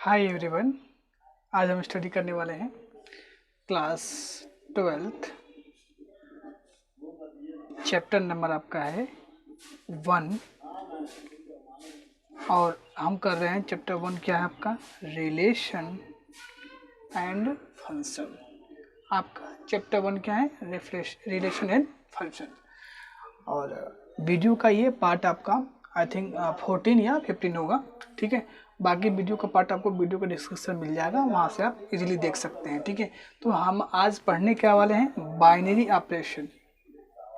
Hi everyone. आज हम study करने वाले हैं क्लास 12th। चैप्टर नंबर आपका है 1 और हम कर रहे हैं चैप्टर 1। क्या है आपका? Relation and function. आपका चैप्टर 1 क्या है? Relation and function. और वीडियो का ये पार्ट आपका आई थिंक 14 या 15 होगा, ठीक है। बाकी वीडियो का पार्ट आपको वीडियो का डिस्क्रिप्शन मिल जाएगा, वहाँ से आप इजीली देख सकते हैं, ठीक है। तो हम आज पढ़ने क्या वाले हैं? बाइनरी ऑपरेशन,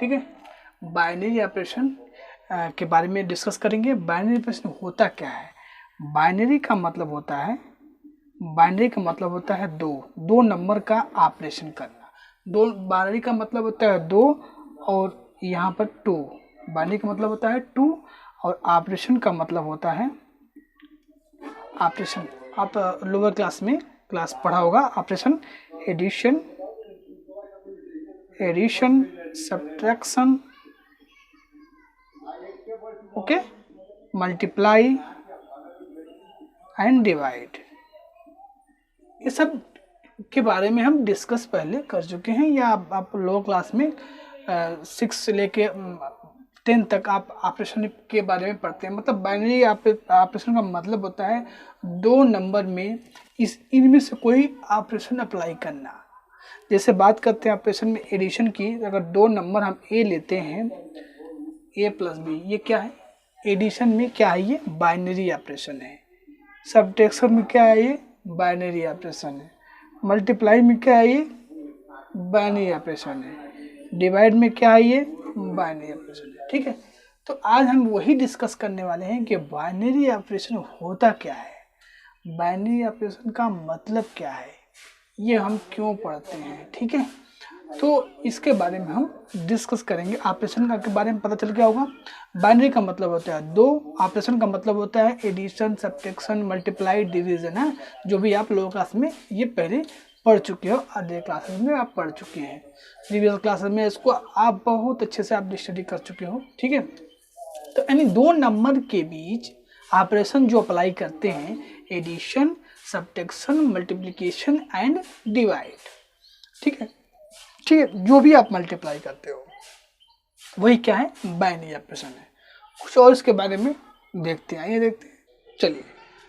ठीक है। बाइनरी ऑपरेशन के बारे में डिस्कस करेंगे। बाइनरी ऑपरेशन होता क्या है? बाइनरी का मतलब होता है दो नंबर का ऑपरेशन करना। दो बाइनरी का मतलब होता है 2 और यहाँ पर 2। बाइनरी का मतलब होता है 2 और ऑपरेशन का मतलब होता है ऑपरेशन। आप लोअर क्लास में पढ़ा होगा operation, addition, subtraction, okay, multiply and divide. ये सब के बारे में हम डिस्कस पहले कर चुके हैं, या आप लोअर क्लास में 6 से लेके 10 तक आप ऑपरेशन के बारे में पढ़ते हैं। मतलब बाइनरी ऑपरेशन का मतलब होता है दो नंबर में इनमें से कोई ऑपरेशन अप्लाई करना। जैसे बात करते हैं ऑपरेशन में एडिशन की, अगर दो नंबर हम ए लेते हैं, ए प्लस बी, ये क्या है? एडिशन में क्या है? ये बाइनरी ऑपरेशन है। सब्ट्रैक्शन में क्या है? ये बाइनरी ऑपरेशन है। मल्टीप्लाई में क्या है? ये बाइनरी ऑपरेशन है। डिवाइड में क्या है? ये बाइनरी ऑपरेशन है, ठीक है। तो आज हम वही डिस्कस करने वाले हैं कि बाइनरी ऑपरेशन होता क्या है, बाइनरी ऑपरेशन का मतलब क्या है, ये हम क्यों पढ़ते हैं, ठीक है। तो इसके बारे में हम डिस्कस करेंगे। ऑपरेशन का के बारे में पता चल गया होगा। बाइनरी का मतलब होता है 2, ऑपरेशन का मतलब होता है एडिशन, सब्ट्रैक्शन, मल्टीप्लाई, डिवीजन है, जो भी आप लोगों क्लास में ये पहले पढ़ चुके हो, अदर क्लासेस में आप पढ़ चुके हैं। प्रीवियस क्लासेस में इसको आप बहुत अच्छे से आप स्टडी कर चुके हो, ठीक है। तो यानी दो नंबर के बीच ऑपरेशन जो अप्लाई करते हैं, addition, subtraction, multiplication and divide, ठीक है, जो भी आप मल्टीप्लाई करते हो वही क्या है? बाइनरी ऑपरेशन है। कुछ और इसके बारे में देखते हैं। चलिए,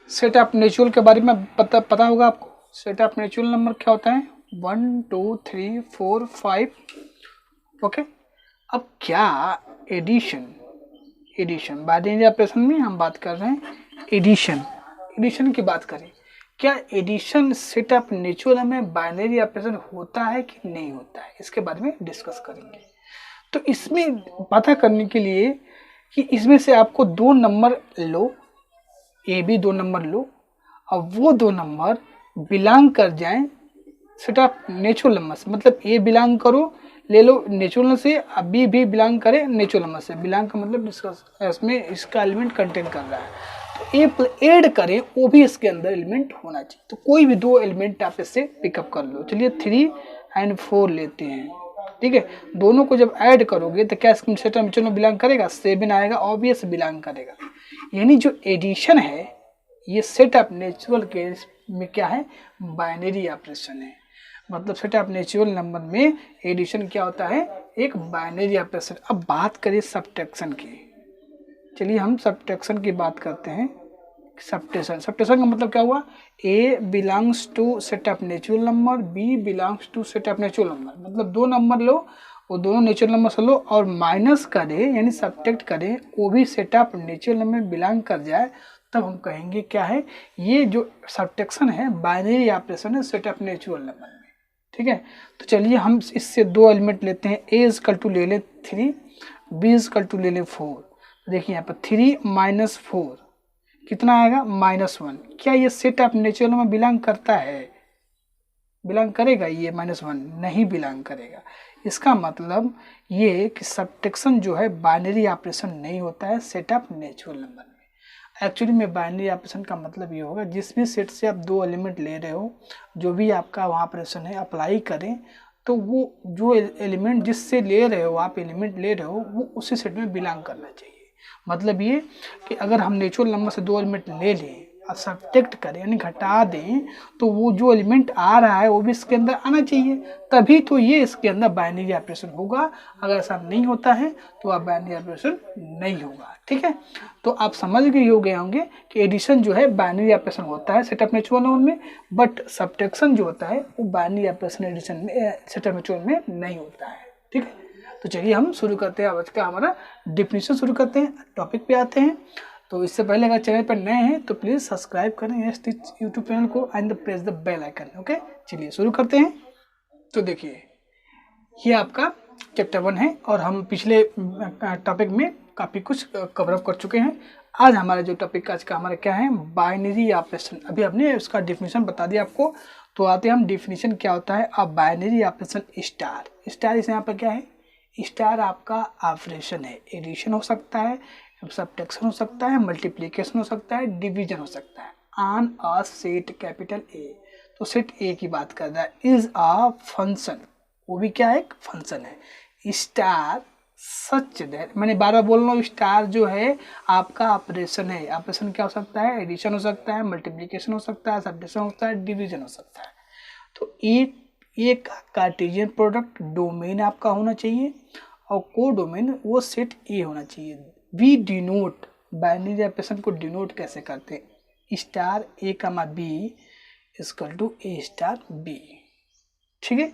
सेट ऑफ नेचुरल के बारे में पता होगा आपको। सेट ऑफ नेचुरल नंबर क्या होता है? 1 2 3 4 5, ओके। अब क्या एडिशन बाइनरी ऑपरेशन में हम बात कर रहे हैं। एडिशन की बात करें, क्या एडिशन सेट ऑफ नेचुरल में बाइनरी ऑपरेशन होता है कि नहीं होता है, इसके बारे में डिस्कस करेंगे। तो इसमें पता करने के लिए कि इसमें से आपको दो नंबर लो, ए बी दो नंबर लो, और वो दो नंबर बिलोंग कर जाएं सेट ऑफ नेचुरल नंबर से। मतलब ए बिलोंग करो, ले लो नेचुरल नंबर से, अब बी भी बिलोंग करे नेचुरल नंबर से। बिलोंग का मतलब इसमें इसका एलिमेंट कंटेन कर रहा है, तो ए ऐड करें, वो भी इसके अंदर एलिमेंट होना चाहिए। तो कोई भी दो एलिमेंट आप इससे पिकअप कर लो। चलिए 3 और 4 लेते हैं, ठीक है। दोनों को जब ऐड करोगे तो क्या इसके सेट ऑफ नेचुरल में बिलोंग करेगा? 7 आएगा, ऑब्वियस बिलोंग करेगा। यानी जो एडिशन है ये सेट ऑफ नेचुरल के में क्या है? बाइनरी ऑपरेशन है। मतलब सेट ऑफ नेचुरल नंबर में एडिशन क्या होता है? एक बाइनरी ऑपरेशन। अब बात करें सब्ट्रैक्शन की। चलिए हम सब्ट्रैक्शन की बात करते हैं। सब्ट्रैक्शन का मतलब क्या हुआ? A belongs to set of natural number, B belongs to set of natural number. मतलब दो नंबर लो, वो दोनों नेचुरल नंबर से लो और माइनस करें, यानी सब्ट्रैक्ट करें, वो भी सेट ऑफ नेचुरल नंबर में बिलोंग कर जाए, तब हम कहेंगे क्या है? ये जो सब्ट्रैक्शन है बाइनरी ऑपरेशन है सेट ऑफ नेचुरल नंबर में, ठीक है। तो चलिए हम इससे दो एलिमेंट लेते हैं। ए इजकल टू ले ले 3, बी इजकल टू ले ले 4। देखिए यहाँ पर 3 - 4 कितना आएगा? -1। क्या ये सेट ऑफ नेचुरल में बिलोंग करता है? बिलोंग करेगा? ये -1 नहीं बिलोंग करेगा। इसका मतलब ये कि सब्ट्रैक्शन जो है बाइनरी ऑपरेशन नहीं होता है सेट ऑफ नेचुरल नंबर में। एक्चुअली में बाइनरी ऑपरेशन का मतलब ये होगा जिस भी सेट से आप दो एलिमेंट ले रहे हो, जो भी आपका वहाँ ऑपरेशन है अप्लाई करें, तो वो जो एलिमेंट जिससे ले रहे हो आप एलिमेंट ले रहे हो, वो उसी सेट में बिलोंग करना चाहिए। मतलब ये कि अगर हम नेचुरल नंबर से दो एलिमेंट ले लें सब्ट्रैक्ट करें यानी घटा दें तो वो जो एलिमेंट आ रहा है वो भी इसके अंदर आना चाहिए, तभी तो ये इसके अंदर बाइनरी ऑपरेशन होगा। अगर ऐसा नहीं होता है तो आप बाइनरी ऑपरेशन नहीं होगा। ठीक है, तो आप समझ गए होंगे कि एडिशन जो है बाइनरी ऑपरेशन होता है सेटअप म्यूचुअल नोड में, बट सब्ट्रैक्शन जो होता है वो बाइनरी ऑपरेशन एडिशन में सेटअप म्यूचुअल में नहीं होता है। ठीक है, तो चलिए हम शुरू करते हैं। आज का हमारा डिफिनीशन शुरू करते हैं, टॉपिक पे आते हैं। तो इससे पहले अगर चैनल पर नए हैं तो प्लीज़ सब्सक्राइब करें एस टीच यूट्यूब चैनल को and press the bell icon. Okay, चलिए शुरू करते हैं। तो देखिए ये आपका चैप्टर 1 है और हम पिछले टॉपिक में काफ़ी कुछ कवर अप कर चुके हैं। आज हमारा जो टॉपिक आज का हमारा क्या है, बाइनरी ऑपरेशन। अभी हमने उसका डिफिनीशन बता दिया आपको, तो आते हैं हम डिफिनीशन क्या होता है। अब बाइनरी ऑपरेशन स्टार इस यहाँ पर क्या है, स्टार आपका ऑपरेशन है। एडिशन हो सकता है, सब्ट्रैक्शन हो सकता है, मल्टीप्लिकेशन हो सकता है, डिवीजन हो सकता है on a set capital A. तो सेट ए की बात कर रहा है, इज अ फंक्शन, वो भी क्या है, एक फंक्शन है। स्टार सच दैट, मैंने बार बार बोल रहा हूँ, स्टार जो है आपका ऑपरेशन है। ऑपरेशन क्या हो सकता है, एडिशन हो सकता है, मल्टीप्लिकेशन हो सकता है, सब्ट्रैक्शन हो सकता है, डिवीजन हो सकता है। तो एक कार्टेशियन प्रोडक्ट डोमेन आपका होना चाहिए और कोडोमेन वो सेट ए होना चाहिए। वी डिनोट, बाइनरी ऑपरेशन को डिनोट कैसे करते हैं, star A comma B equal to A star B. ठीक है,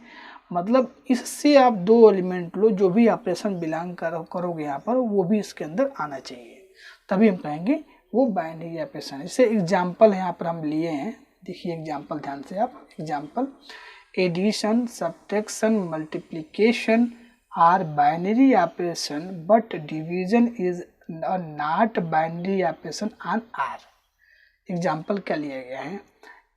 मतलब इससे आप दो एलिमेंट लो, जो भी ऑपरेशन बिलोंग करोगे यहाँ पर वो भी इसके अंदर आना चाहिए, तभी हम कहेंगे वो बाइनरी ऑपरेशन। इससे एग्जाम्पल यहाँ पर हम लिए हैं, देखिए एग्जाम्पल ध्यान से आप, example addition, subtraction, multiplication are binary operation but division is a not binary operation on R। Example क्या लिया गया है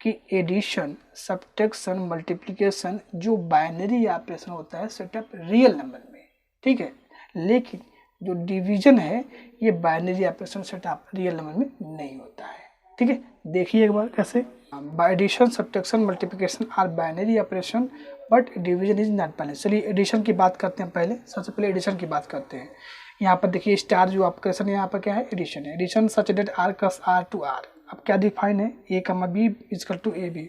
कि एडिशन, सब्ट्रैक्शन, मल्टीप्लिकेशन जो बाइनरी ऑपरेशन होता है सेटअप रियल नंबर में, ठीक है, लेकिन जो डिवीजन है ये binary operation setup real number में नहीं होता है। ठीक है, देखिए एक बार कैसे, addition, subtraction, multiplication are binary operation but division is not binary. चलिए एडिशन की बात करते हैं, पहले सबसे पहले एडिशन की बात करते हैं। यहाँ पर देखिए स्टार जो ऑपरेशन यहाँ पर क्या है, एडिशन है। Addition such that R cross R to R, अब क्या डिफाइन है, A comma B equal to A B.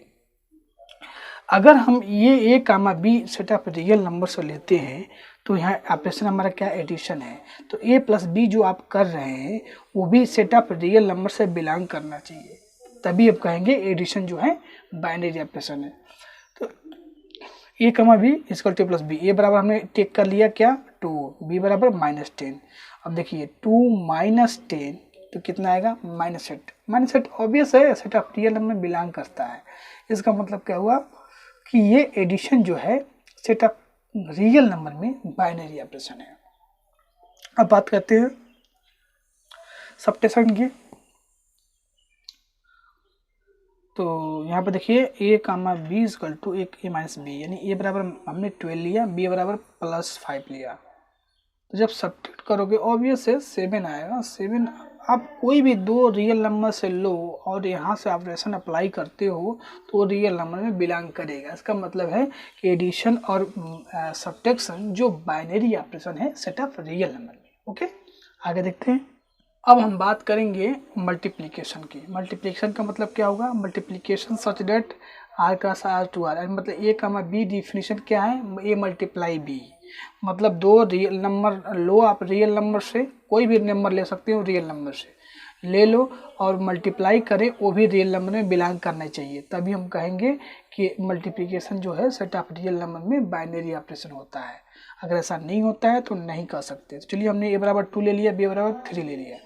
अगर हम ये A comma B set of real number से लेते हैं तो यहाँ ऑपरेशन हमारा क्या, एडिशन है। तो ए प्लस बी जो आप कर रहे हैं वो भी सेटअप रियल नंबर से बिलोंग करना चाहिए, तभी आप कहेंगे एडिशन जो है बाइनरी ऑपरेशन है। तो A comma B equal to plus B, A बराबर हमने टेक कर लिया क्या, 2, बी बराबर -10। अब देखिए 2 - 10 तो कितना आएगा, -8। -8 ऑब्वियस है, सेटअप रियल नंबर में बिलोंग करता है। इसका मतलब क्या हुआ कि ये एडिशन जो है सेटअप रियल नंबर में बाइनरी ऑपरेशन है। अब बात करते हैं सब्ट्रैक्शन की। तो यहाँ पर देखिए ए कामा बी इक्वल टू एक ए माइनस बी, यानी ए बराबर हमने 12 लिया, बी बराबर +5 लिया। तो जब सब्ट्रैक्ट करोगे ऑब्वियस है 7 आएगा। 7 आप कोई भी दो रियल नंबर से लो और यहाँ से ऑपरेशन अप्लाई करते हो तो वो रियल नंबर में बिलोंग करेगा। इसका मतलब है कि एडिशन और सब्ट्रैक्शन जो बाइनरी ऑपरेशन है सेटअप रियल नंबर में। ओके, आगे देखते हैं। अब हम बात करेंगे मल्टीप्लिकेशन की। मल्टीप्लिकेशन का मतलब क्या होगा, multiplication such that R cross R to R, मतलब ए कामा बी डिफिनीशन क्या है, ए मल्टीप्लाई बी। मतलब दो रियल नंबर लो आप, रियल नंबर से कोई भी नंबर ले सकते हो, रियल नंबर से ले लो और मल्टीप्लाई करें, वो भी रियल नंबर में बिलोंग करना चाहिए, तभी हम कहेंगे कि मल्टीप्लिकेशन जो है सेटअप रियल नंबर में बाइनरी ऑपरेशन होता है। अगर ऐसा नहीं होता है तो नहीं कर सकते। तो चलिए हमने ए बराबर 2 ले लिया, बी बराबर 3 ले लिया,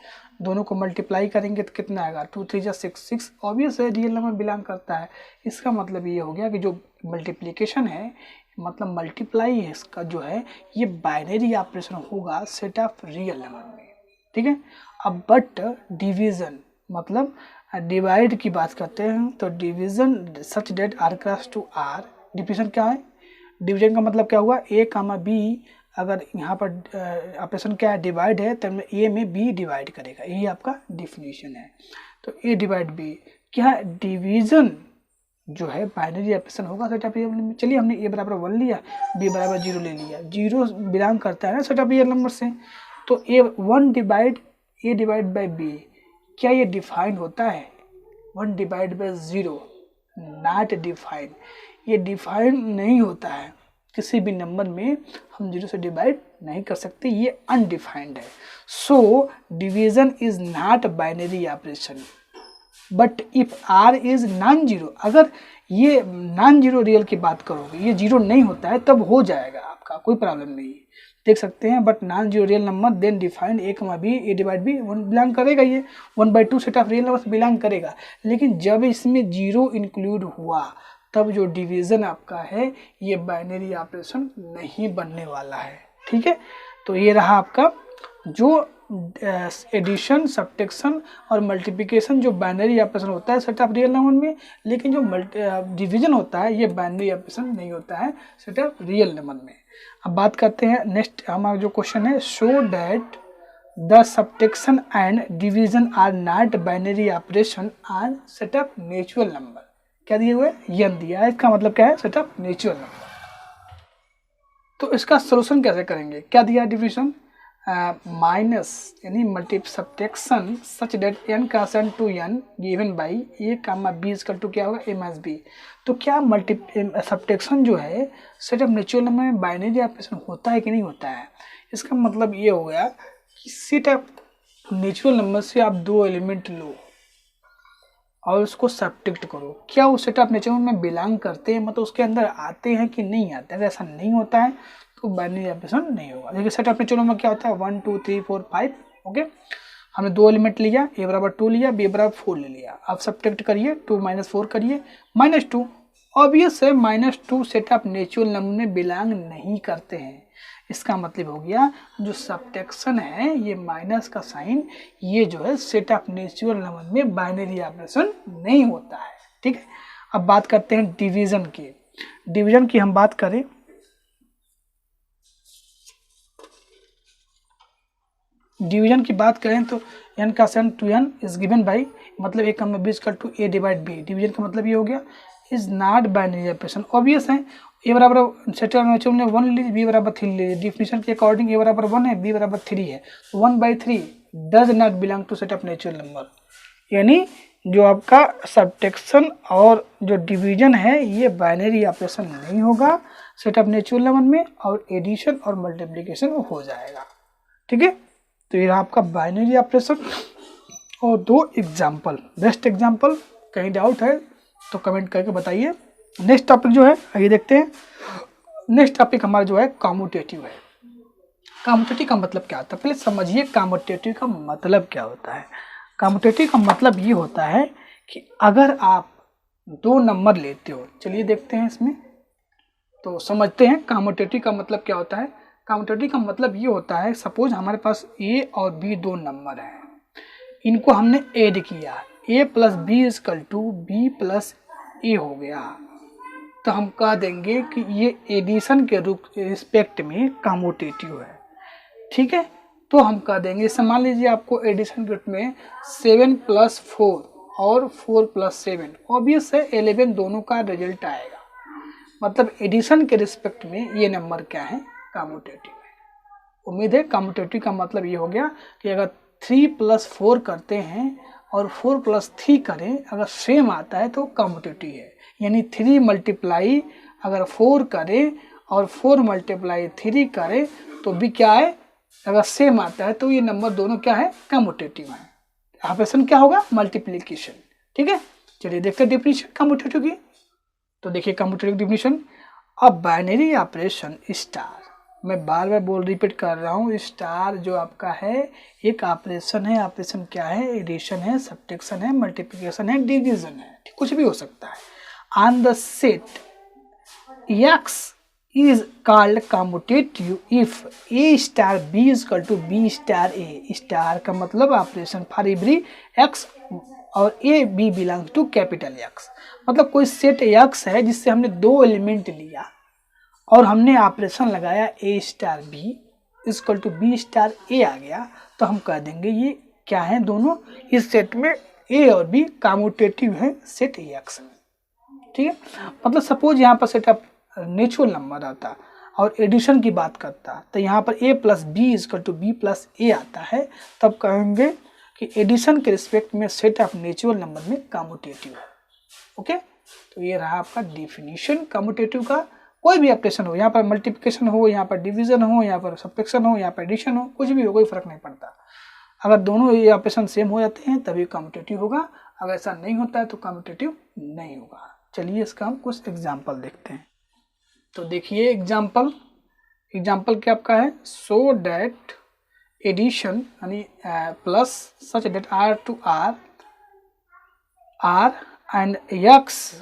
दोनों को मल्टीप्लाई करेंगे तो कितना आएगा, 2 3 जा 6, 6 ऑब्वियस है रियल नंबर बिलोंग करता है। इसका मतलब ये हो गया कि जो मल्टीप्लिकेशन है मतलब मल्टीप्लाई है इसका जो है ये बाइनरी ऑपरेशन होगा सेटअप रियल नंबर में। ठीक है, अब बट डिवीजन मतलब डिवाइड की बात करते हैं तो division such that R cross to R, division क्या है, डिवीजन का मतलब क्या हुआ, ए कामा बी, अगर यहाँ पर ऑपरेशन क्या है, डिवाइड है तो ए में बी डिवाइड करेगा, यही आपका डिफिनीशन है। तो ए डिवाइड बी क्या, डिवीजन जो है बाइनरी ऑपरेशन होगा सेटअप रियल नंबर में। चलिए हमने ए बराबर 1 लिया, बी बराबर 0 ले लिया, 0 बिलोंग करता है ना सेटअप रियल नंबर से। तो A 1 divide A divide by B, क्या ये डिफाइन होता है, 1 डिवाइड बाई 0 नॉट डिफाइंड, ये डिफाइंड नहीं होता है, किसी भी नंबर में हम 0 से डिवाइड नहीं कर सकते, ये अनडिफाइंड है। So division is not binary operation but if R is non zero, अगर ये नॉन जीरो रियल की बात करोगे, ये जीरो नहीं होता है तब हो जाएगा आपका, कोई प्रॉब्लम नहीं है, देख सकते हैं। But non zero real number then defined A comma B, A divide B 1 belong करेगा, ये 1/2 set of real number belong करेगा। लेकिन जब इसमें जीरो इंक्लूड हुआ तब जो डिवीजन आपका है ये बाइनरी ऑपरेशन नहीं बनने वाला है, ठीक है। तो ये रहा आपका जो एडिशन, सब्ट्रैक्शन और मल्टीप्लिकेशन जो बाइनरी ऑपरेशन होता है सेट ऑफ रियल नंबर में, लेकिन जो डिवीजन होता है ये बाइनरी ऑपरेशन नहीं होता है सेट ऑफ रियल नंबर में। अब बात करते हैं नेक्स्ट, हमारा जो क्वेश्चन है, show that the subtraction and division are not binary operation on set of natural number. क्या दिए हुए, यन दिया है, इसका मतलब क्या है, सेट ऑफ नेचुरल नंबर। तो इसका सोल्यूशन कैसे करेंगे, क्या दिया डिवीजन, माइनस यानी multi subtraction such that N का सन to N given by A comma B equal to क्या होगा, ए माइनस बी। तो क्या मल्टी सब्ट्रैक्शन जो है सेट ऑफ नेचुरल नंबर में बाइनरी ऑपरेशन होता है कि नहीं होता है। इसका मतलब ये हो गया कि सेट ऑफ नेचुरल नंबर से आप 2 एलिमेंट लो और उसको सब्ट्रैक्ट करो, क्या वो सेट ऑफ नेचुरल में बिलोंग करते हैं, मतलब उसके अंदर आते हैं कि नहीं आते हैं। अगर ऐसा नहीं होता है तो बाइनरी ऑपरेशन नहीं होगा। देखिए सेट ऑफ नेचुरल में क्या होता है, 1 2 3 4 5, ओके। हमने 2 एलिमेंट लिया, ए बराबर 2 लिया, बी बराबर 4 ले लिया। अब सब्ट्रैक्ट करिए, 2 - 4 करिए, -2। ऑब्वियस है -2 सेट ऑफ नेचुरल नंबर में बिलोंग नहीं करते हैं। इसका मतलब हो गया जो सब्ट्रैक्शन है ये माइनस का साइन, ये जो है सेट ऑफ नेचुरल नंबर में बाइनरी ऑपरेशन नहीं होता है, ठीक है। अब बात करते हैं डिवीजन की। डिवीजन की हम बात करें, डिवीजन की बात करें तो n का सन to n is given by, मतलब A comma B equal to A divide B. Division का मतलब ये हो गया is not binary operation. Obvious है, ए बराबर सेट ऑफ नेचुरल में 1 ले लीजिए, बी बराबर 3 ले लीजिए। डिफिनेशन के अकॉर्डिंग ए बराबर 1 है, बी बराबर 3 है, 1/3 does not belong to set of natural number. यानी जो आपका सब्ट्रैक्शन और जो डिवीजन है ये बाइनरी ऑपरेशन नहीं होगा सेट ऑफ नेचुरल नंबर में, और एडिशन और मल्टीप्लिकेशन हो जाएगा, ठीक है। तो ये आपका बाइनरी ऑपरेशन और 2 एग्जाम्पल, बेस्ट एग्जाम्पल। कहीं डाउट है तो कमेंट करके बताइए। नेक्स्ट टॉपिक जो है आइए देखते हैं। नेक्स्ट टॉपिक हमारा जो है कम्यूटेटिव है। कम्यूटेटिव का मतलब क्या होता है, पहले समझिए कम्यूटेटिव का मतलब क्या होता है। कम्यूटेटिव का मतलब ये होता है कि अगर आप 2 नंबर लेते हो, चलिए देखते हैं इसमें तो समझते हैं कम्यूटेटिव का मतलब क्या होता है। कम्यूटेटिव का मतलब ये होता है, सपोज हमारे पास ए और बी 2 नंबर हैं, इनको हमने ऐड किया, a plus B equal to B plus A हो गया, तो हम कह देंगे कि ये एडिशन के रूप रिस्पेक्ट में कम्यूटेटिव है, ठीक है। तो हम कह देंगे, मान लीजिए आपको एडिशन के रूप में 7 + 4 और 4 + 7, ऑब्वियस है 11 दोनों का रिजल्ट आएगा, मतलब एडिशन के रिस्पेक्ट में ये नंबर क्या है, कम्यूटेटिव है। उम्मीद है कम्यूटेटिव का मतलब ये हो गया कि अगर 3 + 4 करते हैं और 4 + 3 करें, अगर सेम आता है तो कम्यूटेटिव है। यानी 3 × अगर 4 करें और 4 × 3 करें तो भी क्या है, अगर सेम आता है तो ये नंबर दोनों क्या है, कम्यूटेटिव है। ऑपरेशन क्या होगा, मल्टीप्लिकेशन, ठीक है। चलिए देखते हैं डेफिनेशन कम्यूटेटिव की। तो देखिए कम्यूटेटिव डेफिनेशन, अब बाइनरी ऑपरेशन स्टार, मैं बार बार रिपीट कर रहा हूँ, स्टार जो आपका है एक ऑपरेशन है। ऑपरेशन क्या है, एडिशन है, सब्ट्रैक्शन है, मल्टीप्लिकेशन है, डिवीजन है, कुछ भी हो सकता है। On the set x is called commutative if a star b is equal to b star a। Star का मतलब ऑपरेशन फॉर एवरी x और a b belongs to capital X, मतलब कोई सेट x है जिससे हमने 2 एलिमेंट लिया और हमने ऑपरेशन लगाया a star b equal to b star a आ गया, तो हम कह देंगे ये क्या है, दोनों इस सेट में a और b कम्यूटेटिव है सेट x में, ठीक है। मतलब सपोज यहाँ पर सेट ऑफ नेचुरल नंबर आता और एडिशन की बात करता तो यहाँ पर a + b equal to b + a आता है, तब कहेंगे कि एडिशन के रिस्पेक्ट में सेट ऑफ नेचुरल नंबर में कम्यूटेटिव है। ओके, तो ये रहा आपका डिफिनीशन कम्यूटेटिव का। कोई भी ऑपरेशन हो, यहाँ पर मल्टीप्लिकेशन हो, यहाँ पर डिवीजन हो, यहाँ पर सब्ट्रैक्शन हो, यहाँ पर एडिशन हो, कुछ भी हो, कोई फर्क नहीं पड़ता। अगर दोनों ये ऑपरेशन सेम हो जाते हैं तभी कम्यूटेटिव होगा, अगर ऐसा नहीं होता है तो कम्यूटेटिव नहीं होगा। चलिए इसका हम कुछ एग्जाम्पल देखते हैं। तो देखिए एग्जाम्पल क्या आपका है, सो डैट एडिशन यानी plus such that R to R and x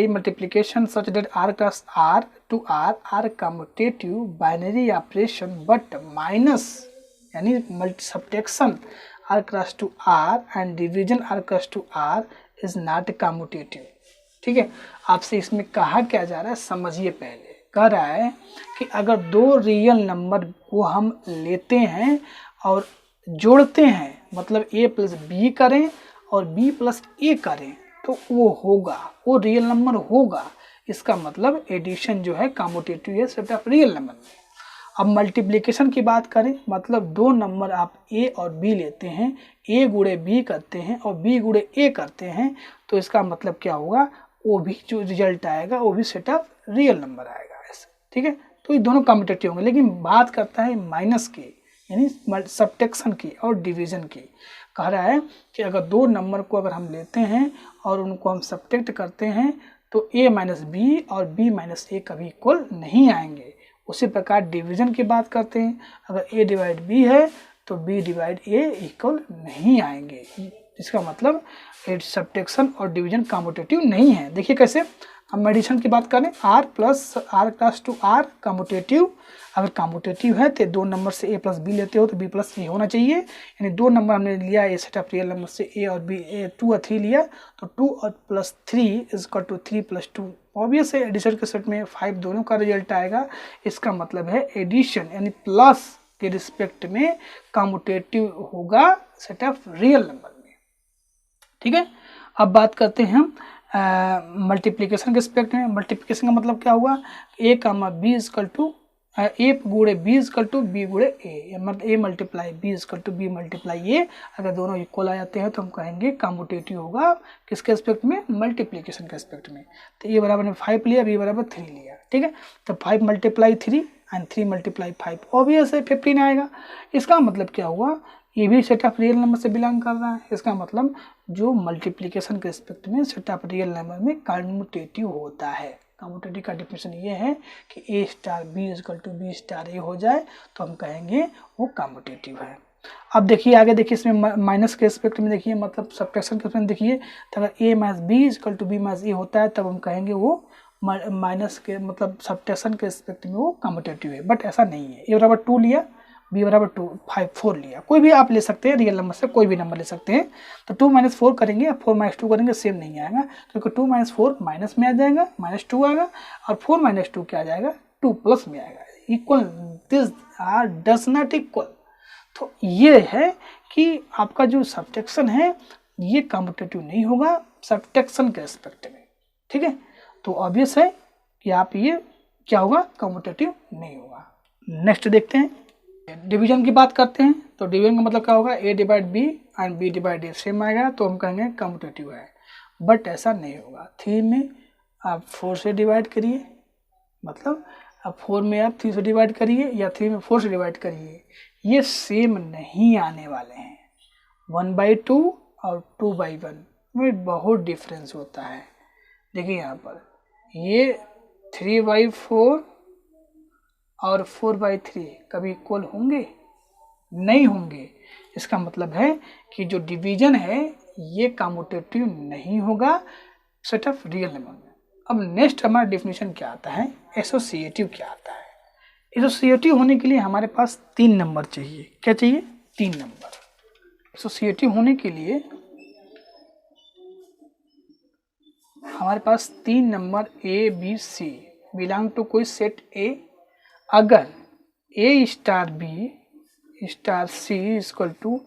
multiplication such that r plus r to r are commutative binary operation but minus यानी subtraction r cross to r and division r cross to r is not commutative। ठीक है, आपसे इसमें कहा क्या जा रहा है समझिए। पहले कह रहा है कि अगर दो रियल नंबर को हम लेते हैं और जोड़ते हैं, मतलब a प्लस बी करें और b प्लस ए करें तो वो होगा, वो रियल नंबर होगा। इसका मतलब एडिशन जो है कम्यूटेटिव है सेट ऑफ रियल नंबर में। अब मल्टीप्लिकेशन की बात करें, मतलब दो नंबर आप a और b लेते हैं, a गुणे b करते हैं और b गुणे a करते हैं, तो इसका मतलब क्या होगा, वो भी जो रिजल्ट आएगा वो भी सेट ऑफ रियल नंबर आएगा ऐसे। ठीक है, तो ये दोनों कम्यूटेटिव होंगे। लेकिन बात करता है माइनस की यानी सब्ट्रैक्शन की और डिवीजन की। कह रहा है कि अगर दो नंबर को अगर हम लेते हैं और उनको हम सब्ट्रैक्ट करते हैं तो a माइनस बी और b माइनस ए कभी इक्वल नहीं आएंगे। उसी प्रकार डिवीजन की बात करते हैं, अगर a डिवाइड b है तो b डिवाइड a इक्वल नहीं आएंगे। इसका मतलब सब्ट्रैक्शन और डिवीजन कम्यूटेटिव नहीं है। देखिए कैसे, हम एडिशन की बात करें, r plus r plus two r commutative. अगर कम्यूटेटिव है तो दो नंबर से a प्लस बी लेते हो तो b प्लस ए होना चाहिए। यानी दो नंबर हमने लिया ए सेट ऑफ रियल नंबर से a और b, 2 और 3 लिया तो 2 और plus 3 is equal to 3 plus 2। Obvious है एडिशन के सेट में 5 दोनों का रिजल्ट आएगा। इसका मतलब है एडिशन यानी प्लस के रिस्पेक्ट में कम्यूटेटिव होगा सेट ऑफ रियल नंबर में। ठीक है, अब बात करते हैं हम मल्टीप्लिकेशन के रिस्पेक्ट में। मल्टीप्लिकेशन का मतलब क्या हुआ, a comma B equal to A गुणे बी इजकल टू बी गुणे ए, मतलब A multiply B equal to B multiply A. अगर दोनों इक्वल आ जाते हैं तो हम कहेंगे कम्यूटेटिव होगा किसके रिस्पेक्ट में, मल्टीप्लिकेशन के रिस्पेक्ट में। तो ए बराबर ने 5 लिया, बी बराबर 3 लिया। ठीक है, तो 5 मल्टीप्लाई 3 एंड 3 मल्टीप्लाई 5 ऑब्वियस है 15 आएगा। इसका मतलब क्या हुआ, ये भी सेट ऑफ रियल नंबर से बिलोंग कर रहा है। इसका मतलब जो मल्टीप्लिकेशन के रिस्पेक्ट में सेट ऑफ रियल नंबर में कम्यूटेटिव होता है। कम्यूटेटिव का डेफिनेशन ये है कि a star b equal to b star a हो जाए तो हम कहेंगे वो कम्यूटेटिव है। अब देखिए आगे, देखिए इसमें माइनस के रिस्पेक्ट में देखिए, मतलब सब्ट्रैक्शन के रिस्पेक्ट में देखिए, तो अगर a minus B equal to B minus A होता है तब हम कहेंगे वो माइनस के मतलब सब्ट्रैक्शन के रिस्पेक्ट में वो कम्यूटेटिव है। बट ऐसा नहीं है। a बराबर 2 लिया, b बराबर 2 5 4 लिया, कोई भी आप ले सकते हैं, रियल नंबर से कोई भी नंबर ले सकते हैं। तो 2 माइनस 4 करेंगे या 4 माइनस 2 करेंगे सेम नहीं आएगा, क्योंकि 2 माइनस 4 माइनस में आ जाएगा, माइनस 2 आएगा, और 4 माइनस 2 क्या आ जाएगा, 2 प्लस में आएगा। Equal this R does not equal. तो ये है कि आपका जो सब्ट्रैक्शन है ये कम्यूटेटिव नहीं होगा सब्ट्रैक्शन के रिस्पेक्ट में। ठीक है, तो ऑब्वियस है कि आप ये क्या होगा, कम्यूटेटिव नहीं होगा। नेक्स्ट देखते हैं, डिवीजन की बात करते हैं। तो डिवीजन का मतलब क्या होगा, a divide b and b divide a same आएगा तो हम कहेंगे कम्यूटेटिव है। बट ऐसा नहीं होगा। 3 में आप 4 से डिवाइड करिए, मतलब अब 4 में आप 3 से डिवाइड करिए या 3 में 4 से डिवाइड करिए, ये सेम नहीं आने वाले हैं। 1/2 और 2/1 में बहुत डिफरेंस होता है। देखिए यहाँ पर ये 3/4 और 4/3 कभी इक्वल होंगे नहीं होंगे। इसका मतलब है कि जो डिवीजन है ये कम्यूटेटिव नहीं होगा सेट ऑफ रियल नंबर में। अब नेक्स्ट हमारा डेफिनेशन क्या आता है, एसोसिएटिव क्या आता है। एसोसिएटिव होने के लिए हमारे पास 3 नंबर चाहिए। क्या चाहिए, 3 नंबर। एसोसिएटिव होने के लिए हमारे पास 3 नंबर A B C belong to कोई सेट ए। अगर a star B star C equal to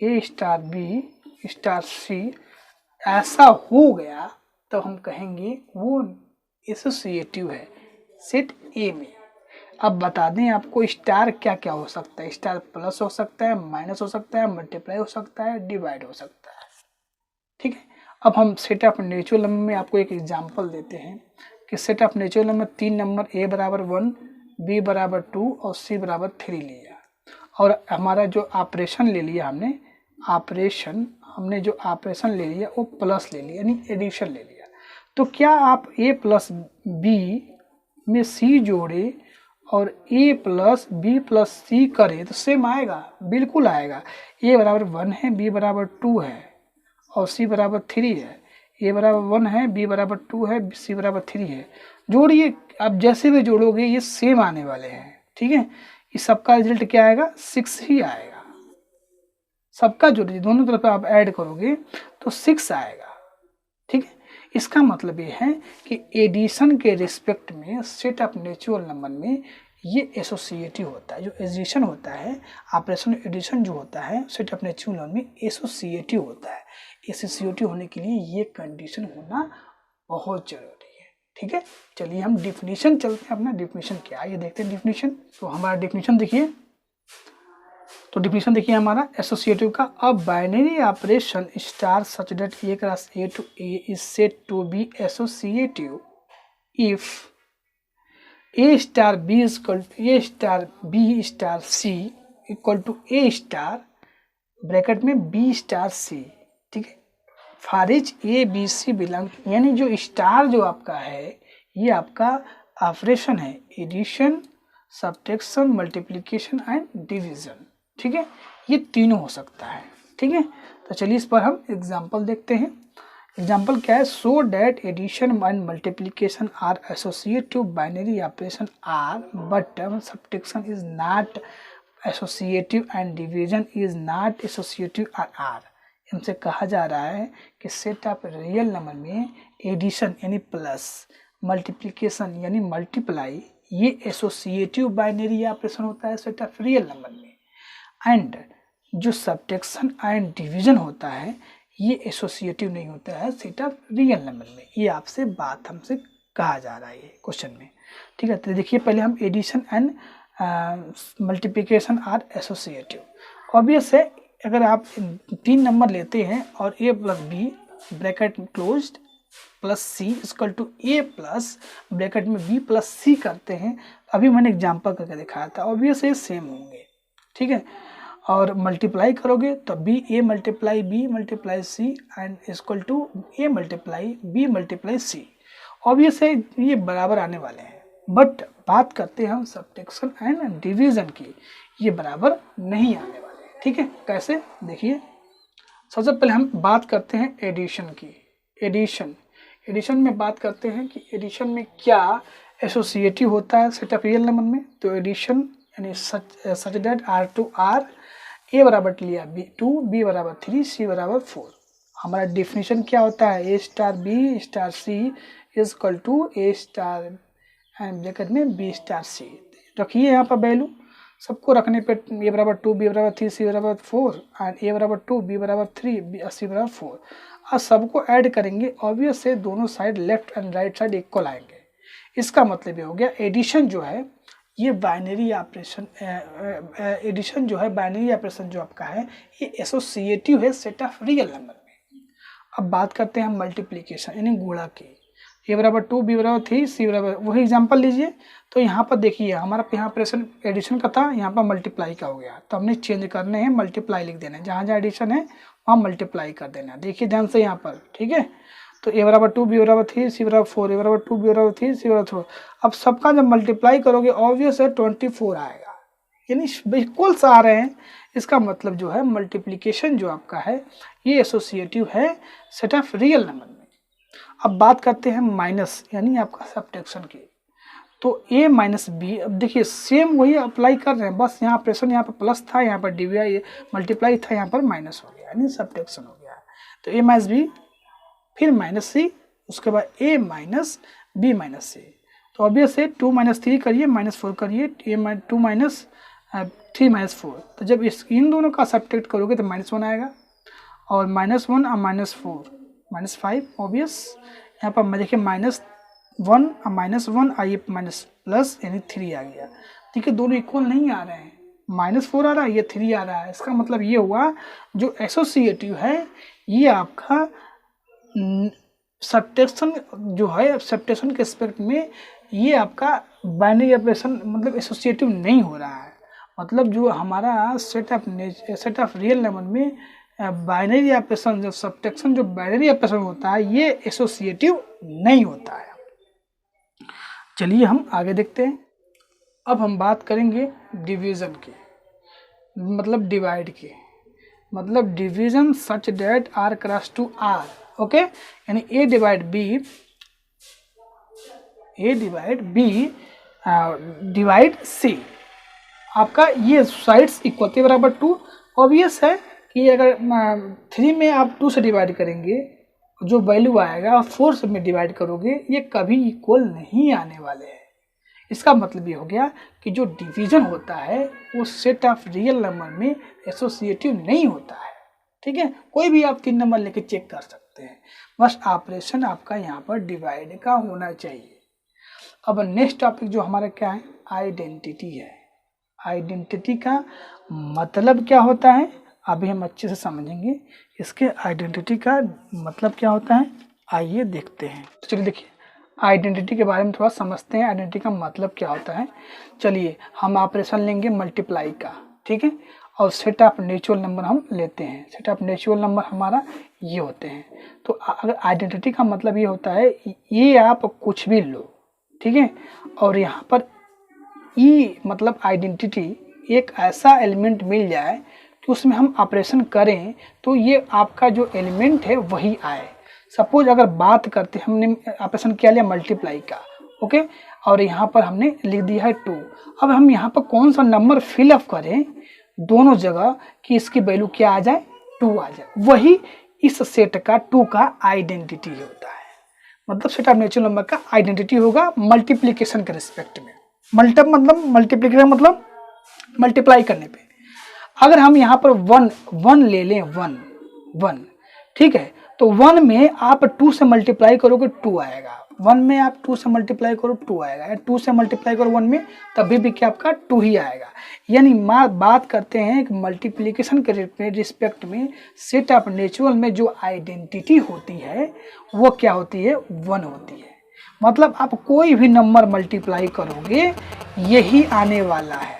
a star B star C ऐसा हो गया तो हम कहेंगे वो एसोसिएटिव है सेट ए में। अब बता दें आपको स्टार क्या क्या हो सकता है। स्टार प्लस हो सकता है, माइनस हो सकता है, मल्टीप्लाई हो सकता है, डिवाइड हो सकता है। ठीक है, अब हम सेट ऑफ नेचुरल नंबर में आपको एक एग्जांपल देते हैं कि set of natural number 3 number a बराबर 1, b बराबर 2 और c बराबर 3 लिया, और हमारा जो ऑपरेशन ले लिया हमने जो ऑपरेशन ले लिया वो प्लस ले लिया, यानी एडिशन ले लिया। तो क्या आप a प्लस बी में c जोड़े और a प्लस बी प्लस सी करें तो सेम आएगा? बिल्कुल आएगा। a बराबर 1 है, b बराबर 2 है और c बराबर 3 है। a बराबर 1 है, b बराबर 2 है, c बराबर 3 है। जोड़िए, आप जैसे भी जोड़ोगे ये सेम आने वाले हैं। ठीक है, इस सबका रिजल्ट क्या आएगा? 6 ही आएगा। सबका जो दोनों तरफ आप ऐड करोगे तो 6 आएगा। ठीक है, इसका मतलब ये है कि एडिशन के रिस्पेक्ट में सेट ऑफ नेचुरल नंबर में ये एसोसिएटिव होता है। जो एडिशन होता है, ऑपरेशन एडिशन जो होता है सेट ऑफ नेचुरल नंबर में एसोसिएटिव होता है। एसोसिएटिव होने के लिए ये कंडीशन होना बहुत जरूरी है। ठीक है, चलिए हम डिफिनीशन चलते हैं। अपना डिफिनीशन क्या है ये देखते हैं। डिफिनीशन, तो हमारा डिफिनीशन देखिए, तो डिफिनीशन देखिए हमारा एसोसिएटिव का, a binary operation star such that A cross A to A is said to be associative if A star B is equal to A star B star C equal to A star bracket में B star C. ठीक है, for each A B C belong, यानी जो star जो आपका है ये आपका ऑपरेशन है addition, subtraction, multiplication and division. ठीक है, ये तीनों हो सकता है। ठीक है, तो चलिए इस पर हम एग्जांपल देखते हैं। एग्जांपल क्या है? So that addition and multiplication are associative binary operation R, but subtraction is not associative and division is not associative R. इनसे कहा जा रहा है कि सेट ऑफ रियल नंबर में एडिशन यानी प्लस, मल्टीप्लिकेशन यानी मल्टीप्लाई, ये एसोसिएटिव बाइनरी ऑपरेशन होता है सेट ऑफ रियल नंबर में, एंड जो सब्ट्रैक्शन एंड डिवीजन होता है ये एसोसिएटिव नहीं होता है सेट ऑफ रियल नंबर में। ये आपसे बात हमसे कहा जा रहा है क्वेश्चन में। ठीक है, तो देखिए पहले हम addition and multiplication are associative. Obvious है, अगर आप 3 नंबर लेते हैं और a plus B bracket closed plus C equal to A plus bracket में बी प्लस सी करते हैं, अभी मैंने एग्जांपल करके दिखाया था, ऑब्वियस ये सेम होंगे। ठीक है, और मल्टीप्लाई करोगे तो B A multiply B multiply C and equal to A multiply B multiply C. Obvious है ये बराबर आने वाले हैं, बट बात करते हैं हम सब्ट्रैक्शन एंड डिवीजन की, ये बराबर नहीं आने वाले। ठीक है, कैसे? देखिए, सबसे पहले हम बात करते हैं एडिशन की। एडिशन में बात करते हैं कि एडिशन में क्या एसोसिएटिव होता है सेट ऑफ रियल नंबर में। तो एडिशन यानी such that R to R, A बराबर लिया बी 2, बी बराबर 3, सी बराबर 4। हमारा डिफिनीशन क्या होता है? A star B star C is equal to A star and bracket में बी स्टार सी। रखिए यहाँ पर वैल्यू, सबको रखने पे ए बराबर 2, बी बराबर 3, सी बराबर 4 एंड ए बराबर 2, बी बराबर 3, सी बराबर 4। और सबको ऐड करेंगे, ऑब्वियस से दोनों side left and right side equal आएंगे। इसका मतलब ये हो गया एडिशन जो है ये बाइनरी ऑपरेशन, एडिशन जो है बाइनरी ऑपरेशन जो आपका है ये एसोसिएटिव है सेट ऑफ रियल नंबर में। अब बात करते हैं हम मल्टीप्लिकेशन यानी गुणा की। ए बराबर 2, बी बराबर 3, सी बराबर, वही एग्जांपल लीजिए। तो यहाँ पर देखिए हमारा यहाँ ऑपरेशन एडिशन का था, यहाँ पर मल्टीप्लाई का हो गया, तो हमने चेंज करने हैं, मल्टीप्लाई लिख देना है, जहाँ जहाँ एडिशन है वहाँ मल्टीप्लाई कर देना। देखिए ध्यान से यहाँ पर। ठीक है, तो ए बराबर 2, बी बराबर 3, सी बराबर 4, ए बराबर 2, बी बराबर 3, सी बराबर 4। अब सबका जब मल्टीप्लाई करोगे ऑब्वियस है 24 आएगा, यानी बिल्कुल सा आ रहे हैं। इसका मतलब जो है मल्टीप्लिकेशन जो आपका है ये एसोसिएटिव है सेट ऑफ रियल नंबर में। अब बात करते हैं माइनस यानी आपका सब्ट्रैक्शन की। तो a माइनस बी, अब देखिए सेम वही अप्लाई कर रहे हैं, बस यहाँ ऑपरेशन यहाँ पर प्लस था, यहाँ पर डिवाइड मल्टीप्लाई था, यहाँ पर माइनस हो गया यानी सब्ट्रैक्शन हो गया। तो a माइनस बी फिर माइनस सी, उसके बाद a माइनस बी माइनस सी। तो ऑब्वियस है 2 माइनस 3 करिए, माइनस 4 करिए, 2 माइनस 3 माइनस 4। तो जब इन दोनों का सब्ट्रैक्ट करोगे तो -1 आएगा, और -1 और -4 -5। ऑब्वियस यहाँ पर देखिए -1 और -1 आइए प्लस यानी 3 आ गया। ठीक है, दोनों इक्वल नहीं आ रहे हैं, -4 आ रहा है, ये 3 आ रहा है। इसका मतलब ये हुआ जो एसोसिएटिव है ये आपका सब्ट्रैक्शन जो है, सब्ट्रैक्शन के एस्पेक्ट में ये आपका बाइनरी ऑपरेशन मतलब एसोसिएटिव नहीं हो रहा है। मतलब जो हमारा सेट ऑफ रियल नंबर में बाइनरी ऑपरेशन जो सब्ट्रैक्शन जो बाइनरी ऑपरेशन होता है ये एसोसिएटिव नहीं होता है। चलिए हम आगे देखते हैं। अब हम बात करेंगे डिवीजन की, मतलब डिवाइड की, मतलब division such that R cross to R। Okay, यानी A divide B divide C। आपका ये साइड्स इक्वल के बराबर 2। ऑब्वियस है कि अगर 3 में आप 2 से डिवाइड करेंगे जो वैल्यू आएगा 4 से में डिवाइड करोगे ये कभी इक्वल नहीं आने वाले हैं। इसका मतलब ये हो गया कि जो डिवीजन होता है वो सेट ऑफ रियल नंबर में एसोसिएटिव नहीं होता है। ठीक है, कोई भी आप 3 नंबर लेके चेक कर सकते हैं, बस ऑपरेशन आपका यहाँ पर डिवाइड का होना चाहिए। अब नेक्स्ट टॉपिक जो हमारा क्या है, आइडेंटिटी है। आइडेंटिटी का मतलब क्या होता है अभी हम अच्छे से समझेंगे। इसके आइडेंटिटी का मतलब क्या होता है आइए देखते हैं। तो चलिए देखिए, आइडेंटिटी के बारे में थोड़ा समझते हैं, आइडेंटिटी का मतलब क्या होता है। चलिए हम ऑपरेशन लेंगे मल्टीप्लाई का, ठीक है, और सेट ऑफ नेचुरल नंबर हम लेते हैं। सेट ऑफ नेचुरल नंबर हमारा ये होते हैं। तो अगर आइडेंटिटी का मतलब ये होता है ये आप कुछ भी लो, ठीक है, और यहाँ पर ई मतलब आइडेंटिटी एक ऐसा एलिमेंट मिल जाए कि उसमें हम ऑपरेशन करें तो ये आपका जो एलिमेंट है वही आए। सपोज अगर बात करते हमने ऑपरेशन क्या लिया मल्टीप्लाई का, ओके, और यहाँ पर हमने लिख दिया है 2। अब हम यहाँ पर कौन सा नंबर फिलअप करें दोनों जगह कि इसकी वैल्यू क्या आ जाए 2 आ जाए, वही इस सेट का 2 का आइडेंटिटी होता है। मतलब सेट ऑफ नेचुरल नंबर का आइडेंटिटी होगा मल्टीप्लीकेशन के रिस्पेक्ट में। मतलब मल्टीप्लीकेशन मतलब मल्टीप्लाई करने पे। अगर हम यहाँ पर 1 ले लें 1, ठीक है, तो 1 में आप 2 से मल्टीप्लाई करोगे 2 आएगा। 1 में आप 2 से मल्टीप्लाई करो 2 आएगा, या 2 से मल्टीप्लाई करो 1 में तभी भी क्या आपका 2 ही आएगा। यानी बात करते हैं कि मल्टीप्लिकेशन के रिस्पेक्ट में सेट ऑफ नेचुरल में जो आइडेंटिटी होती है वो क्या होती है 1 होती है। मतलब आप कोई भी नंबर मल्टीप्लाई करोगे यही आने वाला है।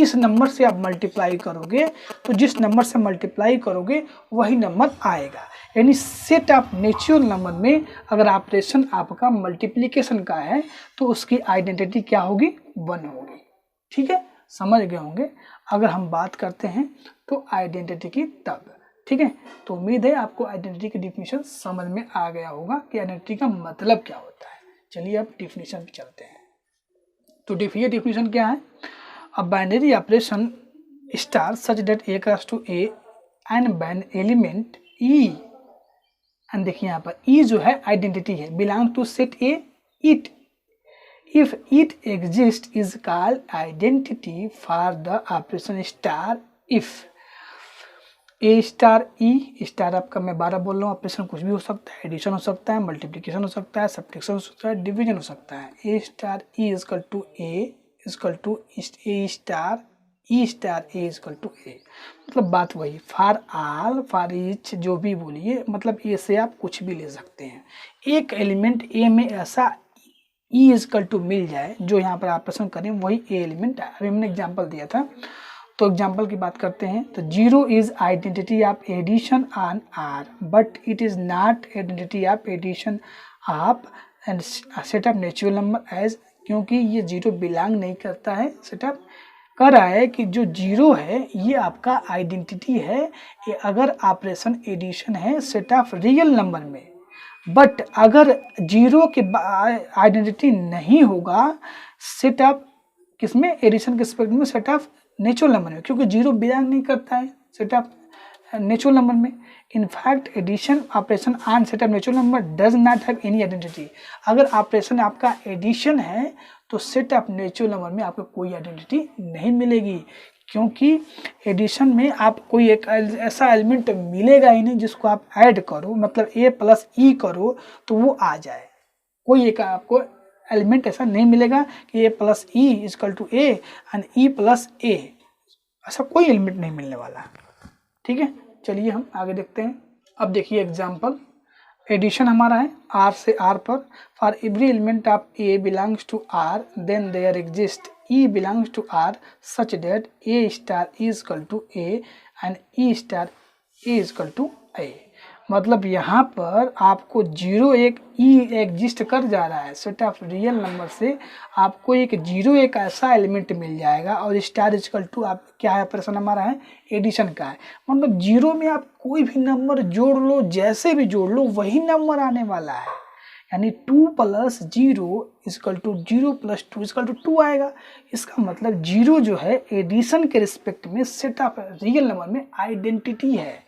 इस नंबर से आप मल्टीप्लाई करोगे तो जिस नंबर से मल्टीप्लाई करोगे वही नंबर आएगा। यानी सेट ऑफ नेचुरल नंबर में अगर ऑपरेशन आपका मल्टीप्लिकेशन का है तो उसकी आइडेंटिटी क्या होगी 1 होगी। ठीक है, समझ गए होंगे। अगर हम बात करते हैं तो आइडेंटिटी की तब, ठीक है, तो उम्मीद है आपको आइडेंटिटी की डिफिनीशन समझ में आ गया होगा कि आइडेंटिटी का मतलब क्या होता है। चलिए अब डिफिनीशन पे चलते हैं। तो ये डिफिनीशन क्या है, a binary operation star such that a equals to a and an element e, and देखिए यहाँ पर e जो है आइडेंटिटी है, belong to set a, it, if it exists is called identity for the operation star if a star E star आपका मैं 12 बोल रहा हूँ, ऑपरेशन कुछ भी हो सकता है, एडिशन हो सकता है, मल्टीप्लिकेशन हो सकता है, सब्ट्रैक्शन हो सकता है, डिवीजन हो सकता है। A star E equal to A equal to A star E star A equal to A, मतलब बात वही फॉर ऑल फॉर ईच जो भी बोलिए, मतलब ए से आप कुछ भी ले सकते हैं। एक एलिमेंट ए में ऐसा ई इजकल टू मिल जाए जो यहाँ पर ऑपरेशन करें वही ए एलिमेंट है। अभी हमने एग्जाम्पल दिया था तो एग्जाम्पल की बात करते हैं तो 0 is identity of addition on R but it is not identity of addition of and set of natural number as, क्योंकि ये 0 बिलोंग नहीं करता है। सेटअप कर रहा है कि जो 0 है ये आपका आइडेंटिटी है ये अगर ऑपरेशन एडिशन है सेट ऑफ रियल नंबर में, बट अगर 0 के आइडेंटिटी नहीं होगा सेट ऑफ किसमें एडिशन के रिस्पेक्ट में सेट ऑफ नेचुरल नंबर में, क्योंकि 0 बिलोंग नहीं करता है सेट ऑफ नेचुरल नंबर में। In fact addition operation on set of natural number does not have any identity. अगर ऑपरेशन आपका एडिशन है तो सेट ऑफ नेचुरल नंबर में आपको कोई आइडेंटिटी नहीं मिलेगी, क्योंकि एडिशन में आप कोई एक ऐसा एलिमेंट मिलेगा ही नहीं जिसको आप ऐड करो, मतलब a प्लस ई करो तो वो आ जाए, कोई एक आपको एलिमेंट ऐसा नहीं मिलेगा कि A plus E equal to A and E plus A, ऐसा कोई एलिमेंट नहीं मिलने वाला। ठीक है, चलिए हम आगे देखते हैं। अब देखिए एग्जाम्पल, एडिशन हमारा है आर से आर पर। For every element of A belongs to R then there exist E belongs to R such that A star is equal to A and E star is equal to A. मतलब यहाँ पर आपको 0 1 ई exist कर जा रहा है, set of real number से आपको एक 0 1 ऐसा एलिमेंट मिल जाएगा और स्टार इक्वल टू आप क्या है, ऑपरेशन हमारा है एडिशन का है। मतलब 0 में आप कोई भी नंबर जोड़ लो, जैसे भी जोड़ लो वही नंबर आने वाला है, यानी 2 + 0 इक्वल टू 0 + 2 इक्वल टू 2 आएगा। इसका मतलब 0 जो है एडिशन के रिस्पेक्ट में सेट ऑफ रियल नंबर में आइडेंटिटी है।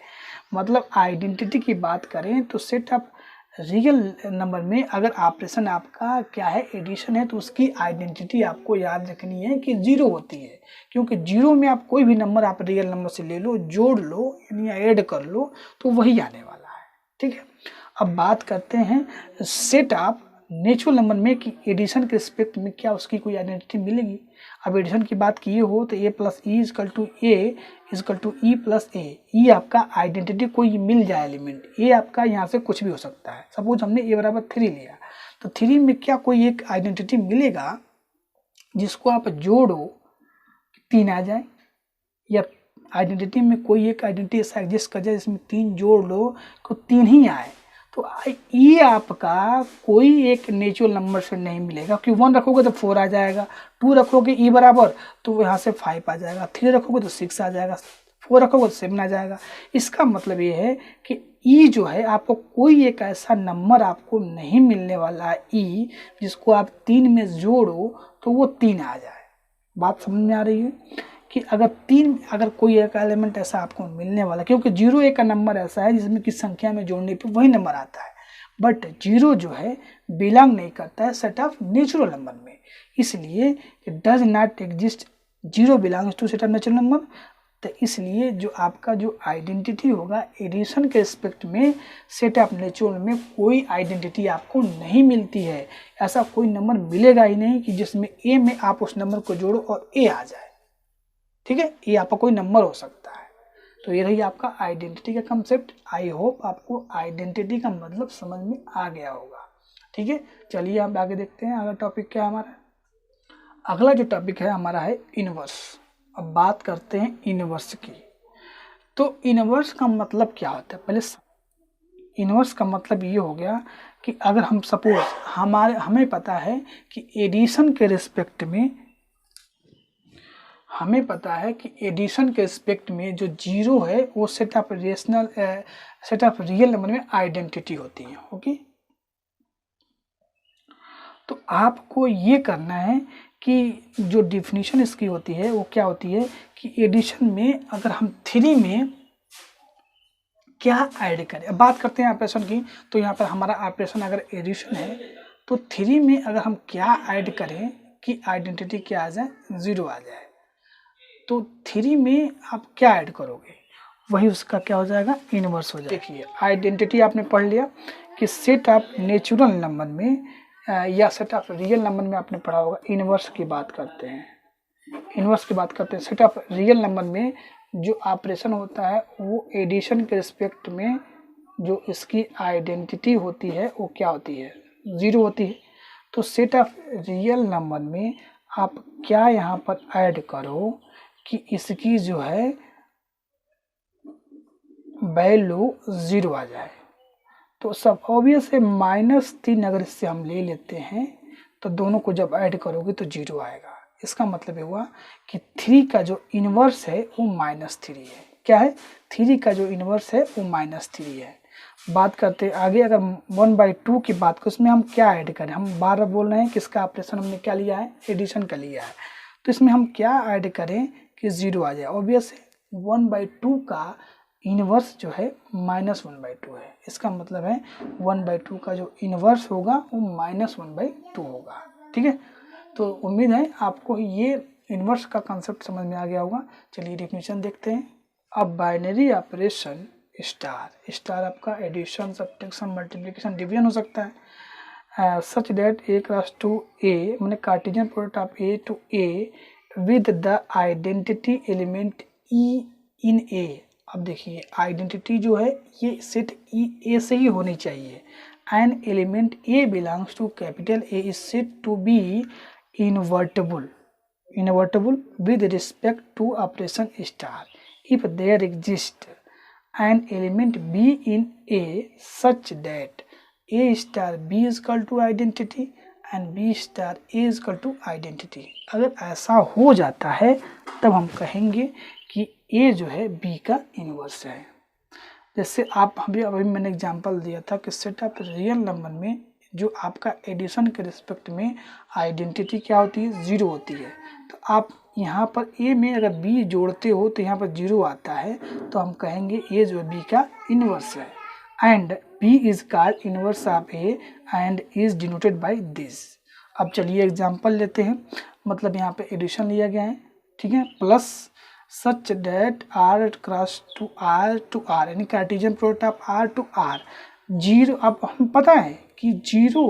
मतलब आइडेंटिटी की बात करें तो सेट ऑफ रियल नंबर में अगर ऑपरेशन आपका क्या है एडिशन है, तो उसकी आइडेंटिटी आपको याद रखनी है कि 0 होती है, क्योंकि 0 में आप कोई भी नंबर आप रियल नंबर से ले लो, जोड़ लो यानी ऐड कर लो तो वही आने वाला है। ठीक है, अब बात करते हैं सेट ऑफ नेचुरल नंबर में कि एडिशन के रिस्पेक्ट में क्या उसकी कोई आइडेंटिटी मिलेगी। अब एडिशन की बात की हो तो A plus E equal to A equal to E plus A, E आपका आइडेंटिटी कोई मिल जाए एलिमेंट, ए आपका यहाँ से कुछ भी हो सकता है। सपोज हमने ए बराबर 3 लिया, तो 3 में क्या कोई एक आइडेंटिटी मिलेगा जिसको आप जोड़ो 3 आ जाए, या आइडेंटिटी में कोई एक आइडेंटिटी ऐसा एग्जिस्ट कर जाए जिसमें 3 जोड़ लो तो 3 ही आए। तो ये आपका कोई एक नेचुरल नंबर से नहीं मिलेगा, क्योंकि 1 रखोगे तो 4 आ जाएगा, 2 रखोगे ई बराबर तो यहाँ से 5 आ जाएगा, 3 रखोगे तो 6 आ जाएगा, 4 रखोगे तो 7 आ जाएगा। इसका मतलब ये है कि ई जो है आपको कोई एक ऐसा नंबर आपको नहीं मिलने वाला है ई जिसको आप 3 में जोड़ो तो वो 3 आ जाए। बात समझ में आ रही है कि अगर कोई एक एलिमेंट ऐसा आपको मिलने वाला, क्योंकि 0 1 का नंबर ऐसा है जिसमें किस संख्या में जोड़ने पे वही नंबर आता है, बट 0 जो है बिलोंग नहीं करता है सेट ऑफ नेचुरल नंबर में, इसलिए does not exist 0 belongs to set of natural number. तो इसलिए जो आपका जो आइडेंटिटी होगा एडिशन के रिस्पेक्ट में सेट ऑफ नेचुरल में कोई आइडेंटिटी आपको नहीं मिलती है। ऐसा कोई नंबर मिलेगा ही नहीं कि जिसमें ए में आप उस नंबर को जोड़ो और ए आ जाए। ठीक है, ये आपका कोई नंबर हो सकता है। तो ये रही आपका आइडेंटिटी का कंसेप्ट। आई होप आपको आइडेंटिटी का मतलब समझ में आ गया होगा। ठीक है, चलिए आप आगे देखते हैं अगला टॉपिक क्या है हमारा। अगला जो टॉपिक है हमारा है इनवर्स। अब बात करते हैं इनवर्स की। तो इनवर्स का मतलब क्या होता है, पहले इनवर्स का मतलब ये हो गया कि अगर हम सपोज हमें पता है कि एडिशन के रिस्पेक्ट में रिस्पेक्ट में जो 0 है वो सेट ऑफ रियल नंबर में आइडेंटिटी होती है। ओके, तो आपको ये करना है कि जो डिफिनीशन इसकी होती है वो क्या होती है कि एडिशन में अगर हम 3 में क्या ऐड करें। अब बात करते हैं ऑपरेशन की, तो यहाँ पर हमारा ऑपरेशन अगर एडिशन है तो 3 में अगर हम क्या ऐड करें कि आइडेंटिटी क्या आ जाए, 0 आ जाए। तो 3 में आप क्या ऐड करोगे वही उसका क्या हो जाएगा, इनवर्स हो जाएगा। देखिए आइडेंटिटी आपने पढ़ लिया कि सेट ऑफ नेचुरल नंबर में या सेट ऑफ रियल नंबर में आपने पढ़ा होगा। इनवर्स की बात करते हैं, सेट ऑफ रियल नंबर में जो ऑपरेशन होता है वो एडिशन के रिस्पेक्ट में जो इसकी आइडेंटिटी होती है वो क्या होती है, 0 होती है। तो सेट ऑफ रियल नंबर में आप क्या यहाँ पर ऐड करो कि इसकी जो है वैल्यू 0 आ जाए। तो सब ऑब्वियस है -3 अगर इससे हम ले लेते हैं तो दोनों को जब ऐड करोगे तो 0 आएगा। इसका मतलब ये हुआ कि 3 का जो इन्वर्स है वो -3 है। क्या है, 3 का जो इन्वर्स है वो -3 है। बात करते आगे, अगर 1/2 की बात करें उसमें हम क्या ऐड करें, हम बार बोल रहे हैं कि इसका ऑपरेशन हमने क्या लिया है, एडिशन का लिया है। तो इसमें हम क्या ऐड करें कि 0 आ जाए। ऑब्वियस है 1/2 का इनवर्स जो है -1/2 है। इसका मतलब है 1/2 का जो इनवर्स होगा वो -1/2 होगा। ठीक है, तो उम्मीद है आपको ये इनवर्स का कंसेप्ट समझ में आ गया होगा। चलिए डेफिनेशन देखते हैं। अब बाइनरी ऑपरेशन स्टार आपका एडिशन, सब्ट्रैक्शन, मल्टीप्लिकेशन, डिवीजन हो सकता है। Such that A cross to A मैंने Cartesian product of A to A with the identity element E in A. अब देखिए आइडेंटिटी जो है ये सेट ई ए से ही होनी चाहिए। An element A belongs to capital A is set to be invertible with respect to operation star if there exists an element b in a such that a star b is equal to identity and b star a is equal to identity। अगर ऐसा हो जाता है तब हम कहेंगे कि a जो है b का इनवर्स है। जैसे आप अभी मैंने एग्जांपल दिया था कि सेट ऑफ रियल नंबर में जो आपका एडिशन के रिस्पेक्ट में आइडेंटिटी क्या होती है, 0 होती है। तो आप यहाँ पर a में अगर b जोड़ते हो तो यहाँ पर 0 आता है, तो हम कहेंगे a जो है b का इनवर्स है। And b is called inverse of a and is denoted by this. अब चलिए एग्जांपल लेते हैं। मतलब यहाँ पे एडिशन लिया गया है, ठीक है, plus such that r cross to r यानी cartesian product of r to r 0। अब हम पता है कि 0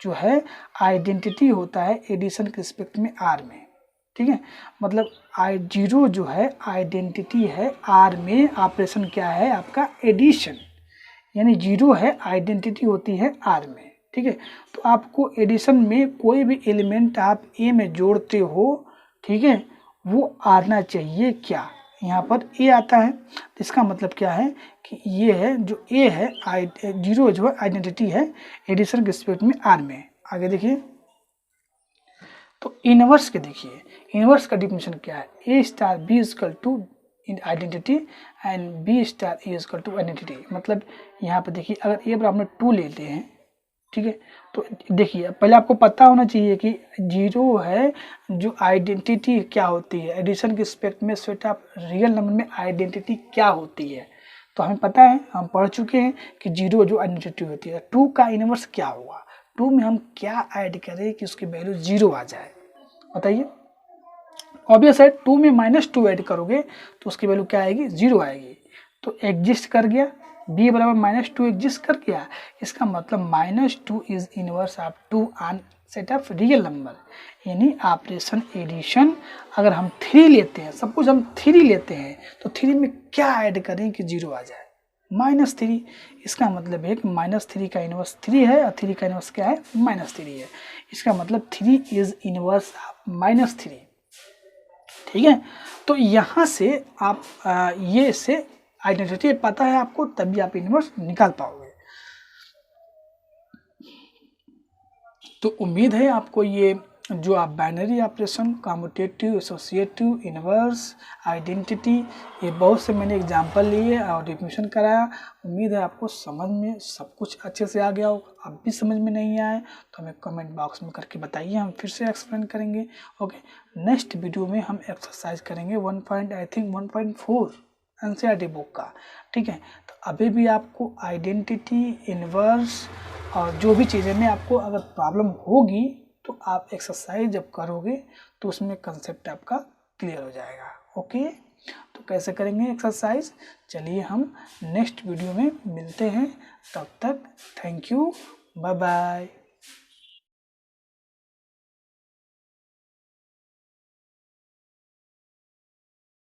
जो है आइडेंटिटी होता है एडिशन के रिस्पेक्ट में r में, ठीक है। मतलब 0 जो है आइडेंटिटी है r में, ऑपरेशन क्या है आपका एडिशन, यानी 0 है आइडेंटिटी होती है r में, ठीक है। तो आपको एडिशन में कोई भी एलिमेंट आप a में जोड़ते हो, ठीक है, वो आना चाहिए क्या, यहाँ पर a आता है। तो इसका मतलब क्या है कि ये है जो a है 0 जो है आइडेंटिटी है एडिशन के रिस्पेक्ट में r में। आगे देखिए, तो इनवर्स के देखिए, इनवर्स का डिफिनेशन क्या है, a star b is equal to identity and b star a is equal to identity. मतलब यहाँ पर देखिए अगर a बराबर में 2 लेते हैं, ठीक है, तो देखिए पहले आपको पता होना चाहिए कि 0 है जो आइडेंटिटी क्या होती है एडिशन के रिस्पेक्ट में सेट ऑफ रियल नंबर में आइडेंटिटी क्या होती है। तो हमें पता है, हम पढ़ चुके हैं कि 0 जो आइडेंटिटी होती है। 2 का इनवर्स क्या होगा, 2 में हम क्या ऐड करें कि उसकी वैल्यू 0 आ जाए, बताइए। ऑब्वियस है 2 में -2 ऐड करोगे तो उसकी वैल्यू क्या आएगी, 0 आएगी। तो एग्जिस्ट कर गया, b बराबर -2 एग्जिस्ट कर गया, इसका मतलब -2 is inverse of 2 on set of real number. यानी ऑपरेशन एडिशन अगर हम 3 लेते हैं, सब कुछ हम 3 लेते हैं, तो 3 में क्या ऐड करें कि 0 आ जाए, -3। इसका मतलब है कि -3 का इनवर्स 3 है और 3 का इनवर्स क्या है, -3 है। इसका मतलब 3 इज इनवर्स ऑफ -3, ठीक है। तो यहाँ से आप ये से आइडेंटिटी पता है आपको, तभी आप इनवर्स निकाल पाओगे। तो उम्मीद है आपको ये जो आप binary operation, commutative, associative, inverse, identity, ये बहुत से मैंने एग्जांपल लिए और डिफिनेशन कराया। उम्मीद है आपको समझ में सब कुछ अच्छे से आ गया हो। अब भी समझ में नहीं आए तो हमें कमेंट बॉक्स में करके बताइए, हम फिर से एक्सप्लेन करेंगे। ओके, नेक्स्ट वीडियो में हम एक्सरसाइज करेंगे 1.4 एनसीईआरटी बुक का, ठीक है। तो अभी भी आपको आइडेंटिटी, इनवर्स और जो भी चीज़ें में आपको अगर प्रॉब्लम होगी तो आप एक्सरसाइज जब करोगे तो उसमें कंसेप्ट आपका क्लियर हो जाएगा। ओके, तो कैसे करेंगे एक्सरसाइज, चलिए हम नेक्स्ट वीडियो में मिलते हैं। तब तक थैंक यू, बाय बाय।